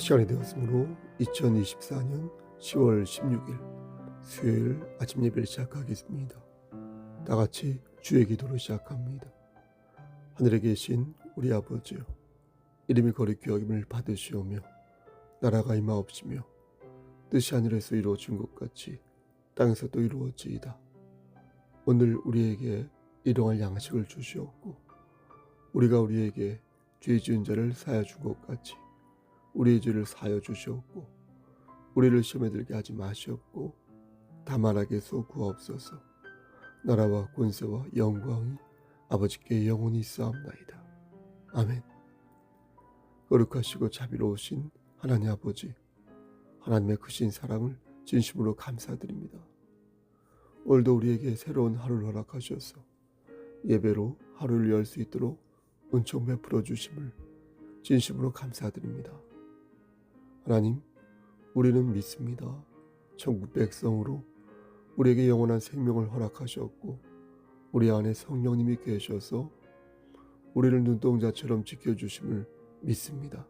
시간이 되었으므로 2024년 10월 16일 수요일 아침 예배를 시작하겠습니다. 다 같이 주의 기도로 시작합니다. 하늘에 계신 우리 아버지여, 이름이 거룩히 여김을 받으시오며 나라가 임하옵시며 뜻이 하늘에서 이루어진 것 같이 땅에서도 이루어지이다. 오늘 우리에게 일용할 양식을 주시옵고 우리가 우리에게 죄 지은 자를 사하여 준 것 같이 우리의 죄를 사하여 주시옵고 우리를 시험에 들게 하지 마시옵고 다만 악에서 구하옵소서. 나라와 권세와 영광이 아버지께 영원히 있사옵나이다. 아멘. 거룩하시고 자비로우신 하나님 아버지, 하나님의 크신 사랑을 진심으로 감사드립니다. 오늘도 우리에게 새로운 하루를 허락하셔서 예배로 하루를 열 수 있도록 은총 베풀어 주심을 진심으로 감사드립니다. 하나님, 우리는 믿습니다. 천국 백성으로 우리에게 영원한 생명을 허락하셨고 우리 안에 성령님이 계셔서 우리를 눈동자처럼 지켜주심을 믿습니다.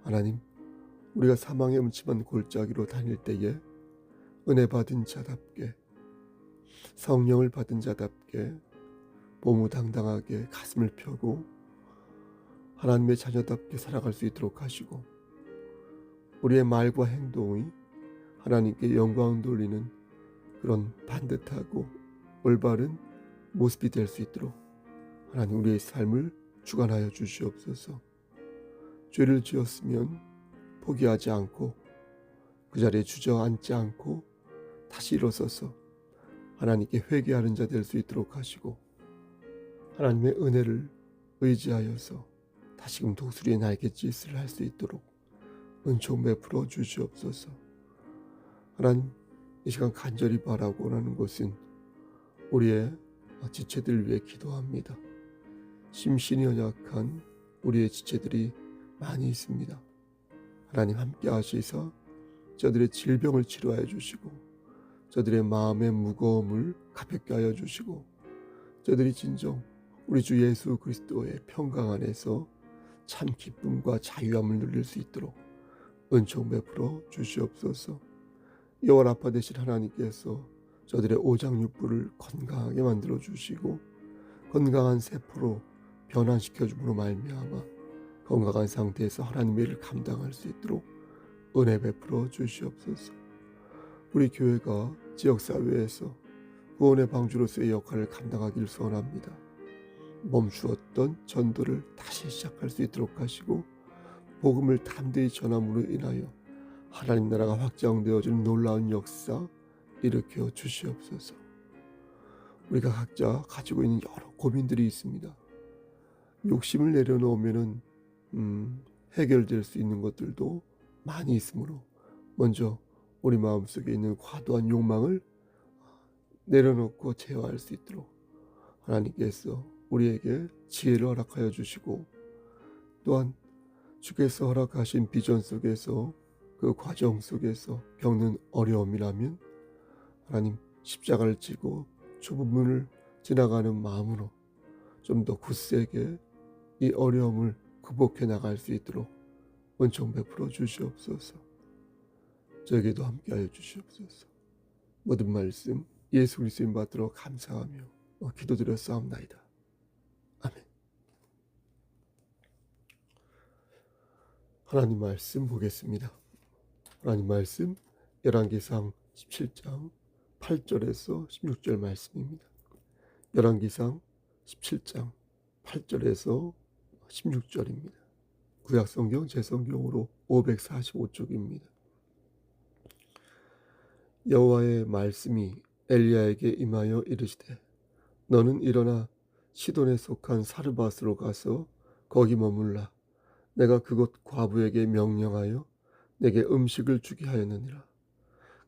하나님, 우리가 사망의 음침한 골짜기로 다닐 때에 은혜 받은 자답게, 성령을 받은 자답게 보무당당하게 가슴을 펴고 하나님의 자녀답게 살아갈 수 있도록 하시고 우리의 말과 행동이 하나님께 영광 돌리는 그런 반듯하고 올바른 모습이 될 수 있도록 하나님 우리의 삶을 주관하여 주시옵소서. 죄를 지었으면 포기하지 않고 그 자리에 주저앉지 않고 다시 일어서서 하나님께 회개하는 자 될 수 있도록 하시고 하나님의 은혜를 의지하여서 다시금 독수리의 날갯짓을 할 수 있도록 은총 베풀어 주시옵소서. 하나님, 이 시간 간절히 바라고 원하는 것은 우리의 지체들을 위해 기도합니다. 심신이 연약한 우리의 지체들이 많이 있습니다. 하나님 함께 하시사 저들의 질병을 치료하여 주시고 저들의 마음의 무거움을 가볍게 하여 주시고 저들이 진정 우리 주 예수 그리스도의 평강 안에서 참 기쁨과 자유함을 누릴 수 있도록 은총 베풀어 주시옵소서. 여호와 라파 되신 하나님께서 저들의 오장육부를 건강하게 만들어 주시고 건강한 세포로 변환시켜 줌으로 말미암아 건강한 상태에서 하나님의 일을 감당할 수 있도록 은혜 베풀어 주시옵소서. 우리 교회가 지역사회에서 구원의 방주로서의 역할을 감당하길 소원합니다. 멈추었던 전도를 다시 시작할 수 있도록 하시고 복음을 담대히 전함으로 인하여 하나님 나라가 확장되어지는 놀라운 역사 일으켜 주시옵소서. 우리가 각자 가지고 있는 여러 고민들이 있습니다. 욕심을 내려놓으면 해결될 수 있는 것들도 많이 있으므로 먼저 우리 마음속에 있는 과도한 욕망을 내려놓고 제어할 수 있도록 하나님께서 우리에게 지혜를 허락하여 주시고 또한 주께서 허락하신 비전 속에서 그 과정 속에서 겪는 어려움이라면 하나님 십자가를 지고 좁은 문을 지나가는 마음으로 좀 더 굳세게 이 어려움을 극복해 나갈 수 있도록 은총 베풀어 주시옵소서. 저에게도 함께하여 주시옵소서. 모든 말씀 예수 그리스도인 받들어 감사하며 기도드려 싸움나이다. 아멘. 하나님 말씀 보겠습니다. 하나님 말씀 열왕기상 17장 8절에서 16절 말씀입니다. 열왕기상 17장 8절에서 16절입니다. 구약성경 제성경으로 545쪽입니다. 여호와의 말씀이 엘리야에게 임하여 이르시되 너는 일어나 시돈에 속한 사르밧으로 가서 거기 머물라. 내가 그곳 과부에게 명령하여 내게 음식을 주게 하였느니라.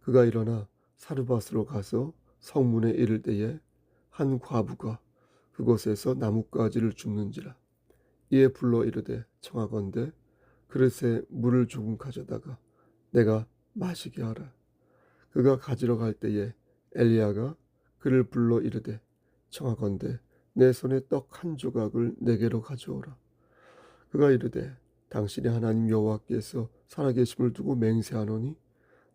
그가 일어나 사르밧으로 가서 성문에 이를 때에 한 과부가 그곳에서 나뭇가지를 줍는지라. 이에 불러 이르되 청하건대 그릇에 물을 조금 가져다가 내가 마시게 하라. 그가 가지러 갈 때에 엘리야가 그를 불러 이르되 청하건대 내 손에 떡 한 조각을 내게로 가져오라. 그가 이르되 당신의 하나님 여호와께서 살아계심을 두고 맹세하노니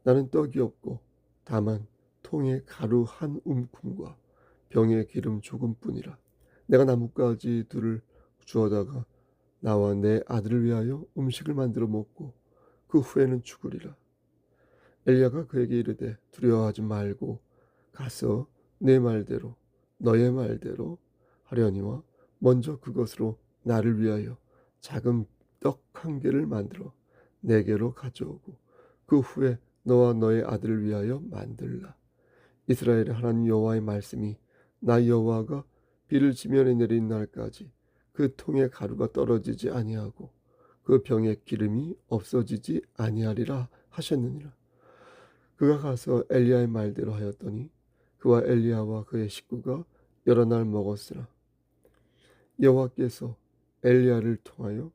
나는 떡이 없고 다만 통에 가루 한 움큼과 병에 기름 조금뿐이라. 내가 나뭇가지 둘을 주어다가 나와 내 아들을 위하여 음식을 만들어 먹고 그 후에는 죽으리라. 엘리야가 그에게 이르되 두려워하지 말고 가서 내 말대로 너의 말대로 하려니와 먼저 그것으로 나를 위하여 작은 떡 한 개를 만들어 내게로 가져오고 그 후에 너와 너의 아들을 위하여 만들라. 이스라엘의 하나님 여호와의 말씀이 나 여호와가 비를 지면에 내린 날까지 그 통에 가루가 떨어지지 아니하고 그 병에 기름이 없어지지 아니하리라 하셨느니라. 그가 가서 엘리야의 말대로 하였더니 그와 엘리야와 그의 식구가 여러 날 먹었으나 여호와께서 엘리야를 통하여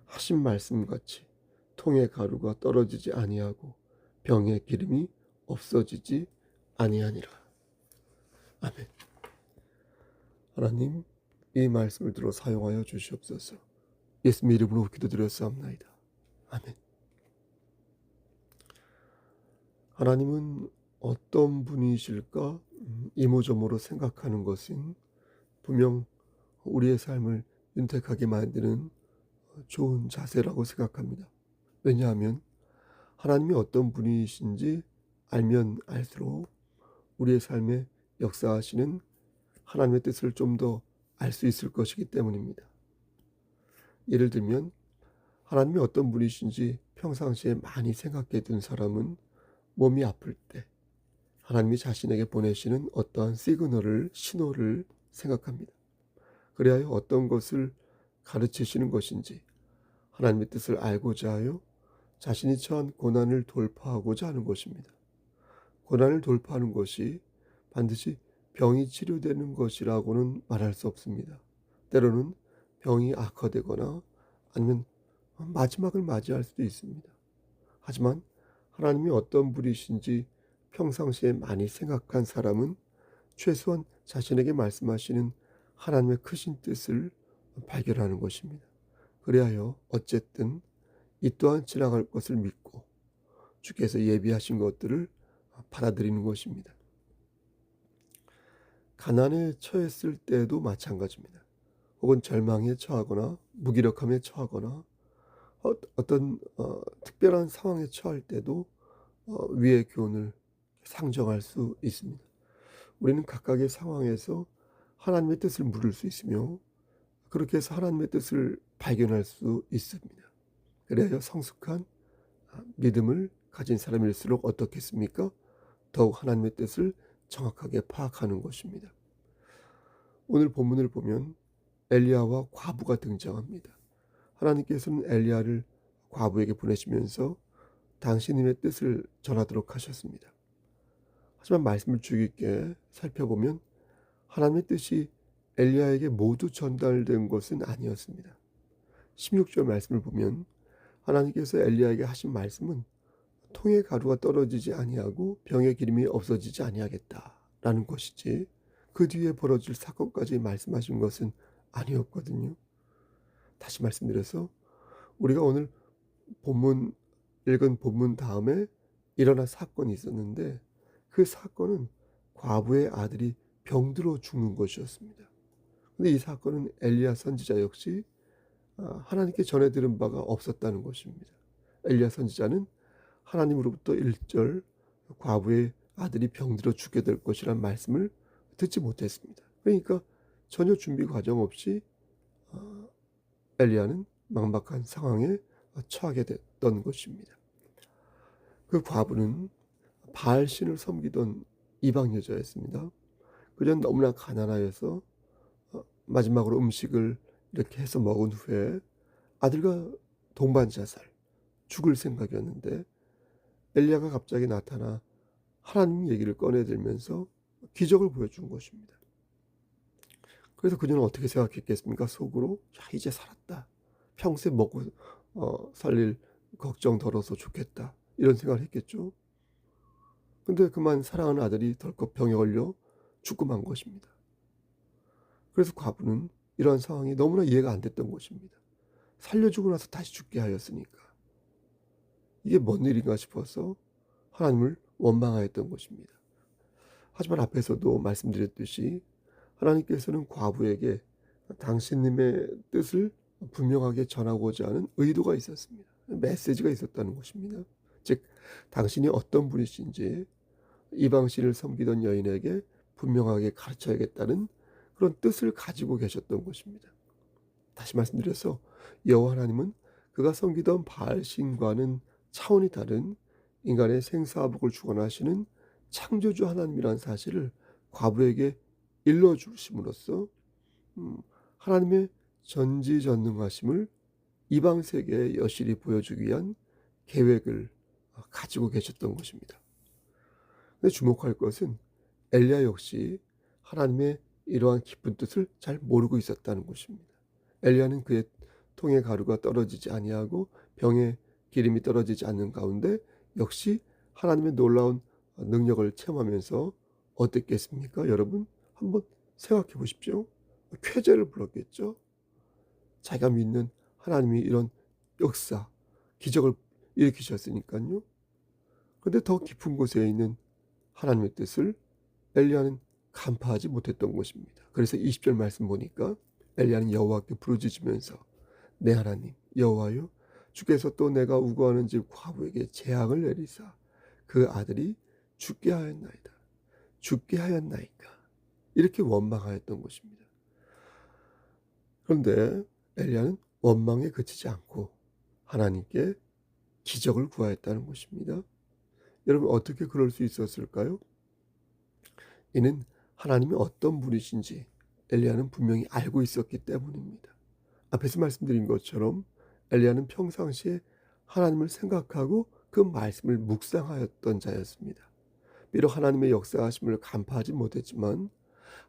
하신 말씀같이 통에 가루가 떨어지지 아니하고 병에 기름이 없어지지 아니하니라. 아멘. 하나님, 이 말씀을 들어 사용하여 주시옵소서. 예수님 이름으로 기도드렸사옵나이다. 아멘. 하나님은 어떤 분이실까 이모저모로 생각하는 것은 분명 우리의 삶을 윤택하게 만드는 좋은 자세라고 생각합니다. 왜냐하면 하나님이 어떤 분이신지 알면 알수록 우리의 삶에 역사하시는 하나님의 뜻을 좀 더 알 수 있을 것이기 때문입니다. 예를 들면 하나님이 어떤 분이신지 평상시에 많이 생각해 둔 사람은 몸이 아플 때 하나님이 자신에게 보내시는 어떠한 시그널을, 신호를 생각합니다. 그리하여 어떤 것을 가르치시는 것인지 하나님의 뜻을 알고자 하여 자신이 처한 고난을 돌파하고자 하는 것입니다. 고난을 돌파하는 것이 반드시 병이 치료되는 것이라고는 말할 수 없습니다. 때로는 병이 악화되거나 아니면 마지막을 맞이할 수도 있습니다. 하지만 하나님이 어떤 분이신지 평상시에 많이 생각한 사람은 최소한 자신에게 말씀하시는 하나님의 크신 뜻을 발견하는 것입니다. 그리하여 어쨌든 이 또한 지나갈 것을 믿고 주께서 예비하신 것들을 받아들이는 것입니다. 가난에 처했을 때도 마찬가지입니다. 혹은 절망에 처하거나 무기력함에 처하거나 어떤 특별한 상황에 처할 때도 위의 교훈을 상정할 수 있습니다. 우리는 각각의 상황에서 하나님의 뜻을 물을 수 있으며 그렇게 해서 하나님의 뜻을 발견할 수 있습니다. 그래야 성숙한 믿음을 가진 사람일수록 어떻겠습니까? 더욱 하나님의 뜻을 정확하게 파악하는 것입니다. 오늘 본문을 보면 엘리야와 과부가 등장합니다. 하나님께서는 엘리야를 과부에게 보내시면서 당신의 뜻을 전하도록 하셨습니다. 하지만 말씀을 주의 깊게 살펴보면 하나님의 뜻이 엘리야에게 모두 전달된 것은 아니었습니다. 16절 말씀을 보면 하나님께서 엘리야에게 하신 말씀은 통에 가루가 떨어지지 아니하고 병의 기름이 없어지지 아니하겠다라는 것이지 그 뒤에 벌어질 사건까지 말씀하신 것은 아니었거든요. 다시 말씀드려서 우리가 오늘 읽은 본문 다음에 일어난 사건이 있었는데 그 사건은 과부의 아들이 병들어 죽는 것이었습니다. 그런데 이 사건은 엘리야 선지자 역시 하나님께 전해 들은 바가 없었다는 것입니다. 엘리야 선지자는 하나님으로부터 1절 과부의 아들이 병들어 죽게 될 것이란 말씀을 듣지 못했습니다. 그러니까 전혀 준비 과정 없이 엘리야는 막막한 상황에 처하게 됐던 것입니다. 그 과부는 바알신을 섬기던 이방 여자였습니다. 그녀는 너무나 가난하여서 마지막으로 음식을 이렇게 해서 먹은 후에 아들과 동반 자살, 죽을 생각이었는데 엘리야가 갑자기 나타나 하나님 얘기를 꺼내들면서 기적을 보여준 것입니다. 그래서 그녀는 어떻게 생각했겠습니까? 속으로 이제 살았다. 평생 먹고 살릴 걱정 덜어서 좋겠다. 이런 생각을 했겠죠. 근데 그만 사랑하는 아들이 덜컥 병에 걸려 죽고 만 것입니다. 그래서 과부는 이러한 상황이 너무나 이해가 안 됐던 것입니다. 살려주고 나서 다시 죽게 하였으니까 이게 뭔 일인가 싶어서 하나님을 원망하였던 것입니다. 하지만 앞에서도 말씀드렸듯이 하나님께서는 과부에게 당신님의 뜻을 분명하게 전하고자 하는 의도가 있었습니다. 메시지가 있었다는 것입니다. 즉 당신이 어떤 분이신지 이방신을 섬기던 여인에게 분명하게 가르쳐야겠다는 그런 뜻을 가지고 계셨던 것입니다. 다시 말씀드려서 여호와 하나님은 그가 섬기던 바알신과는 차원이 다른 인간의 생사복을 주관하시는 창조주 하나님이라는 사실을 과부에게 일러주심으로써 하나님의 전지전능하심을 이방 세계에 여실히 보여주기 위한 계획을 가지고 계셨던 것입니다. 근데 주목할 것은 엘리야 역시 하나님의 이러한 깊은 뜻을 잘 모르고 있었다는 것입니다. 엘리야는 그의 통에 가루가 떨어지지 아니하고 병에 기름이 떨어지지 않는 가운데 역시 하나님의 놀라운 능력을 체험하면서 어땠겠습니까? 여러분 한번 생각해 보십시오. 쾌재를 불렀겠죠. 자기가 믿는 하나님이 이런 역사, 기적을 일으키셨으니까요. 그런데 더 깊은 곳에 있는 하나님의 뜻을 엘리야는 간파하지 못했던 것입니다. 그래서 20절 말씀 보니까 엘리야는 여호와께 부르짖으면서 내 하나님 여호와여 주께서 또 내가 우거하는 집 과부에게 재앙을 내리사 그 아들이 죽게 하였나이다. 죽게 하였나이까. 이렇게 원망하였던 것입니다. 그런데 엘리야는 원망에 그치지 않고 하나님께 기적을 구하였다는 것입니다. 여러분 어떻게 그럴 수 있었을까요? 이는 하나님이 어떤 분이신지 엘리야는 분명히 알고 있었기 때문입니다. 앞에서 말씀드린 것처럼 엘리야는 평상시에 하나님을 생각하고 그 말씀을 묵상하였던 자였습니다. 비록 하나님의 역사하심을 간파하지 못했지만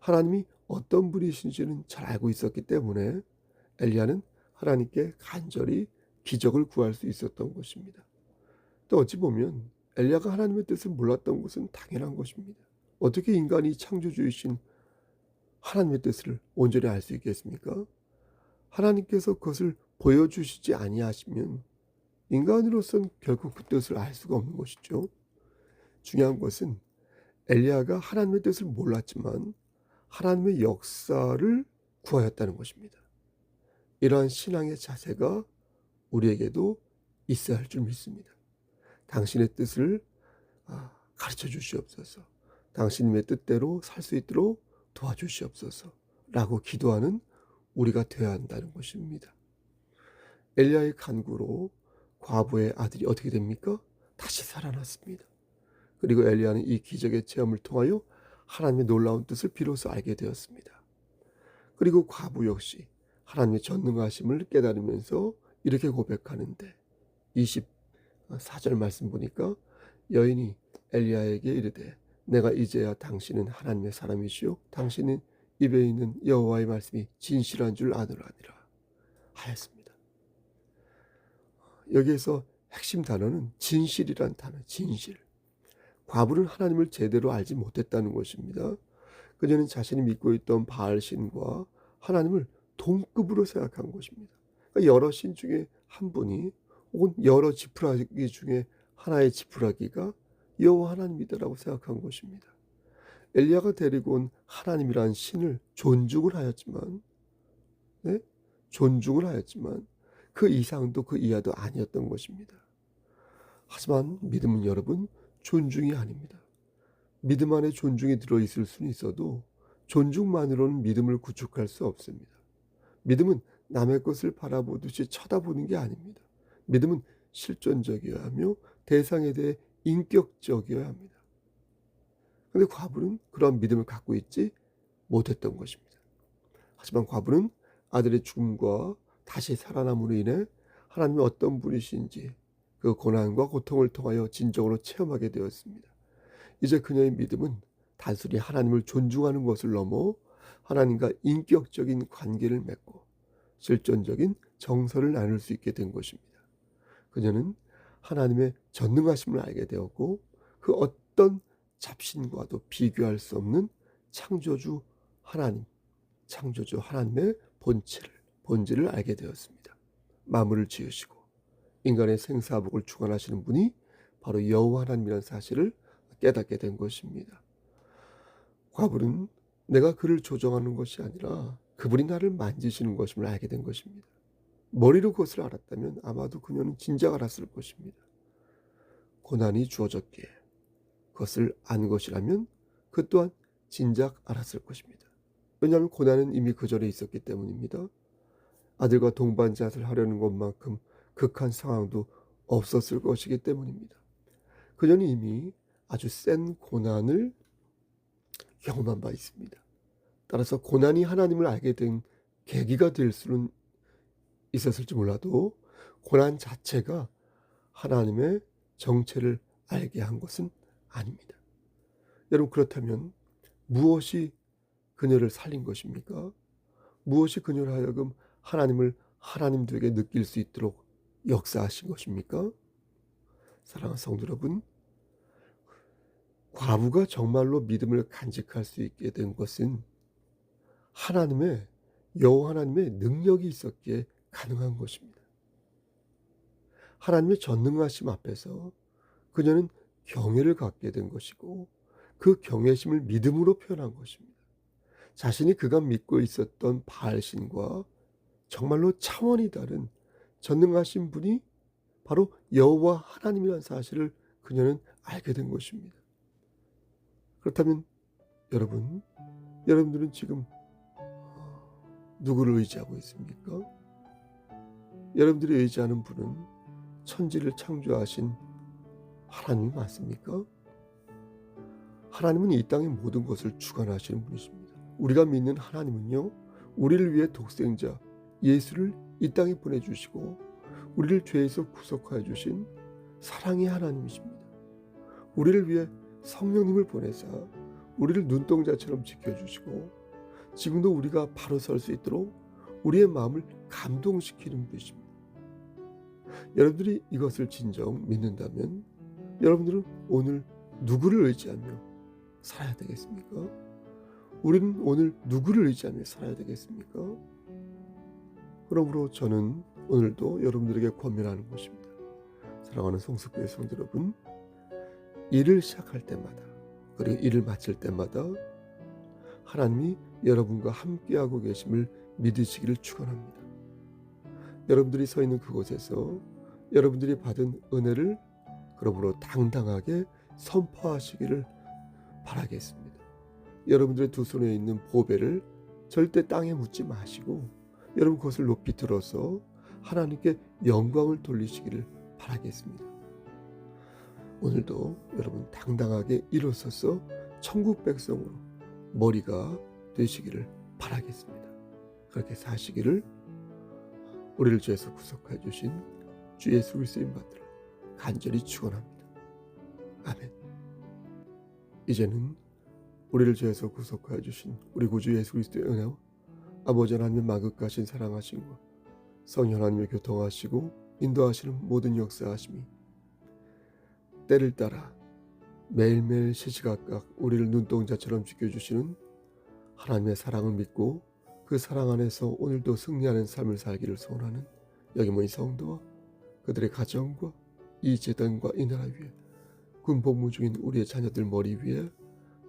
하나님이 어떤 분이신지는 잘 알고 있었기 때문에 엘리야는 하나님께 간절히 기적을 구할 수 있었던 것입니다. 또 어찌 보면 엘리야가 하나님의 뜻을 몰랐던 것은 당연한 것입니다. 어떻게 인간이 창조주이신 하나님의 뜻을 온전히 알 수 있겠습니까? 하나님께서 그것을 보여주시지 아니하시면 인간으로서는 결국 그 뜻을 알 수가 없는 것이죠. 중요한 것은 엘리야가 하나님의 뜻을 몰랐지만 하나님의 역사를 구하였다는 것입니다. 이러한 신앙의 자세가 우리에게도 있어야 할 줄 믿습니다. 당신의 뜻을 가르쳐 주시옵소서. 당신의 뜻대로 살 수 있도록 도와주시옵소서 라고 기도하는 우리가 되어야 한다는 것입니다. 엘리야의 간구로 과부의 아들이 어떻게 됩니까? 다시 살아났습니다. 그리고 엘리야는 이 기적의 체험을 통하여 하나님의 놀라운 뜻을 비로소 알게 되었습니다. 그리고 과부 역시 하나님의 전능하심을 깨달으면서 이렇게 고백하는데 24절 말씀 보니까 여인이 엘리야에게 이르되 내가 이제야 당신은 하나님의 사람이시요 당신은 입에 있는 여호와의 말씀이 진실한 줄 아노라니라 하였습니다. 여기에서 핵심 단어는 진실이란 단어, 진실. 과부는 하나님을 제대로 알지 못했다는 것입니다. 그녀는 자신이 믿고 있던 바알신과 하나님을 동급으로 생각한 것입니다. 그러니까 여러 신 중에 한 분이 혹은 여러 지푸라기 중에 하나의 지푸라기가 여호와 하나님이다라고 생각한 것입니다. 엘리야가 데리고 온 하나님이라는 신을 존중을 하였지만 그 이상도 그 이하도 아니었던 것입니다. 하지만 믿음은 여러분 존중이 아닙니다. 믿음 안에 존중이 들어있을 수는 있어도 존중만으로는 믿음을 구축할 수 없습니다. 믿음은 남의 것을 바라보듯이 쳐다보는 게 아닙니다. 믿음은 실존적이어야 하며 대상에 대해 인격적이어야 합니다. 그런데 과부는 그런 믿음을 갖고 있지 못했던 것입니다. 하지만 과부는 아들의 죽음과 다시 살아남으로 인해 하나님이 어떤 분이신지 그 고난과 고통을 통하여 진정으로 체험하게 되었습니다. 이제 그녀의 믿음은 단순히 하나님을 존중하는 것을 넘어 하나님과 인격적인 관계를 맺고 실존적인 정서를 나눌 수 있게 된 것입니다. 그녀는 하나님의 전능하심을 알게 되었고 그 어떤 잡신과도 비교할 수 없는 창조주 하나님의 본질을 알게 되었습니다. 만물을 지으시고 인간의 생사복을 주관하시는 분이 바로 여호와 하나님이라는 사실을 깨닫게 된 것입니다. 과부는 내가 그를 조정하는 것이 아니라 그분이 나를 만지시는 것임을 알게 된 것입니다. 머리로 그것을 알았다면 아마도 그녀는 진작 알았을 것입니다. 고난이 주어졌기에 그것을 안 것이라면 그 또한 진작 알았을 것입니다. 왜냐하면 고난은 이미 그 전에 있었기 때문입니다. 아들과 동반자를 하려는 것만큼 극한 상황도 없었을 것이기 때문입니다. 그녀는 이미 아주 센 고난을 경험한 바 있습니다. 따라서 고난이 하나님을 알게 된 계기가 될 수는 있었을지 몰라도 고난 자체가 하나님의 정체를 알게 한 것은 아닙니다. 여러분, 그렇다면 무엇이 그녀를 살린 것입니까? 무엇이 그녀를 하여금 하나님을 하나님 되게 느낄 수 있도록 역사하신 것입니까? 사랑하는 성도 여러분, 과부가 정말로 믿음을 간직할 수 있게 된 것은 하나님의 여호와 하나님의 능력이 있었기에 가능한 것입니다. 하나님의 전능하심 앞에서 그녀는 경외를 갖게 된 것이고 그 경외심을 믿음으로 표현한 것입니다. 자신이 그간 믿고 있었던 바알신과 정말로 차원이 다른 전능하신 분이 바로 여호와 하나님이라는 사실을 그녀는 알게 된 것입니다. 그렇다면 여러분들은 지금 누구를 의지하고 있습니까? 여러분들이 의지하는 분은 천지를 창조하신 하나님이 맞습니까? 하나님은 이 땅의 모든 것을 주관하시는 분이십니다. 우리가 믿는 하나님은요, 우리를 위해 독생자 예수를 이 땅에 보내주시고 우리를 죄에서 구속하여 주신 사랑의 하나님이십니다. 우리를 위해 성령님을 보내사 우리를 눈동자처럼 지켜주시고 지금도 우리가 바로 설 수 있도록 우리의 마음을 감동시키는 분이십니다. 여러분들이 이것을 진정 믿는다면 여러분들은 오늘 누구를 의지하며 살아야 되겠습니까? 우리는 오늘 누구를 의지하며 살아야 되겠습니까? 그러므로 저는 오늘도 여러분들에게 권면하는 것입니다. 사랑하는 성숙교회 성도 여러분, 일을 시작할 때마다 그리고 일을 마칠 때마다 하나님이 여러분과 함께하고 계심을 믿으시기를 축원합니다. 여러분들이 서 있는 그곳에서 여러분들이 받은 은혜를 그러므로 당당하게 선포하시기를 바라겠습니다. 여러분들의 두 손에 있는 보배를 절대 땅에 묻지 마시고 여러분 그것을 높이 들어서 하나님께 영광을 돌리시기를 바라겠습니다. 오늘도 여러분 당당하게 일어서서 천국 백성으로 머리가 되시기를 바라겠습니다. 그렇게 사시기를 우리를 죄에서 구속해 주신 주 예수 그리스도의 받들어 간절히 축원합니다. 아멘. 이제는 우리를 죄에서 구속하여 주신 우리 구주 예수 그리스도의 은혜와 아버지 하나님의 마긋가신 사랑하심과 성령 하나님의 교통하시고 인도하시는 모든 역사하심이 때를 따라 매일매일 시시각각 우리를 눈동자처럼 지켜주시는 하나님의 사랑을 믿고 그 사랑 안에서 오늘도 승리하는 삶을 살기를 소원하는 여기 모인 성도와 그들의 가정과 이 재단과 이 나라 위에 군 복무 중인 우리의 자녀들 머리 위에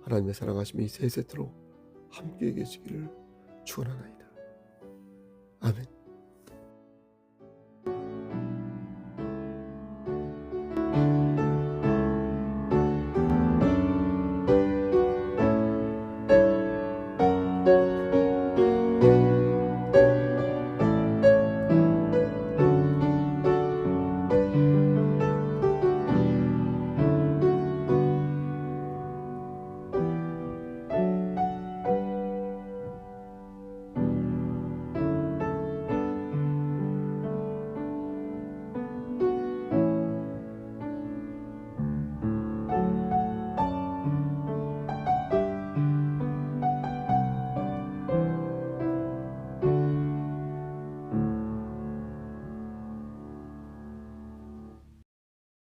하나님의 사랑하심이 세세토록 함께 계시기를 축원하나이다. 아멘.